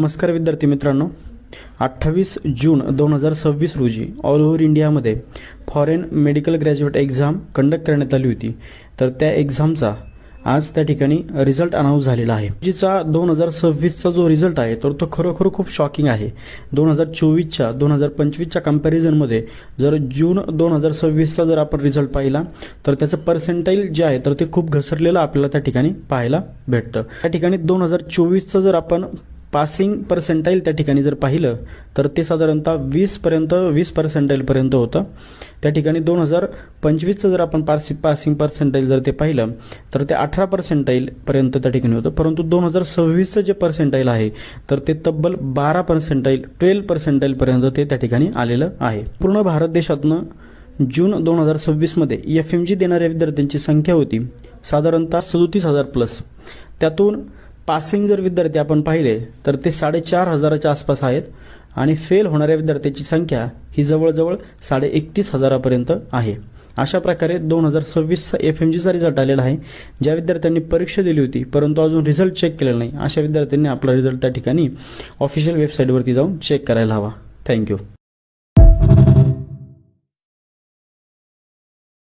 नमस्कार विद्यार्थी मित्रांनो, 28 जून 2026 रोजी ऑल ओव्हर इंडियामध्ये foreign medical graduate exam conduct करण्यात आली होती. तर त्या एक्झामचा आज त्या ठिकाणी रिझल्ट अनाऊन्स झालेला आहे. जीचा 2026चा जो रिझल्ट आहे तर तो खरोखर खूप शॉकिंग आहे. 2024च्या 2025च्या कंपॅरिझनमध्ये जर जून 2026चा जर आपण रिझल्ट पाहिला तर त्याचं पर्सेंटाईल जे आहे तर ते खूप घसरलेलं आपल्याला त्या ठिकाणी पाहायला भेटतं. त्या ठिकाणी 2024चं जर आपण पासिंग पर्सेंटाईल त्या ठिकाणी जर पाहिलं तर ते साधारणतः 20 पर्सेंटाईलपर्यंत होतं. त्या ठिकाणी 2025चं जर आपण पासिंग पर्सेंटाईल जर ते पाहिलं तर ते 18 पर्सेंटाईलपर्यंत त्या ठिकाणी होतं. परंतु 2026चं जे पर्सेंटाईल आहे तर ते तब्बल 12 पर्सेंटाईलपर्यंत ते त्या ठिकाणी आलेलं आहे. पूर्ण भारत देशातनं जून 2026मध्ये FMG देणाऱ्या विद्यार्थ्यांची संख्या होती साधारणतः 37,000 प्लस. त्यातून पासिंग जर विद्यार्थी आपण पाहिले तर ते 4,500च्या आसपास आहेत आणि फेल होणाऱ्या विद्यार्थ्यांची संख्या ही जवळजवळ 31,500पर्यंत आहे. अशा प्रकारे 2026चा FMGचा रिझल्ट आलेला आहे. ज्या विद्यार्थ्यांनी परीक्षा दिली होती परंतु अजून रिझल्ट चेक केलेला नाही अशा विद्यार्थ्यांनी आपला रिझल्ट त्या ठिकाणी ऑफिशियल वेबसाईटवरती जाऊन चेक करायला हवा. थँक्यू.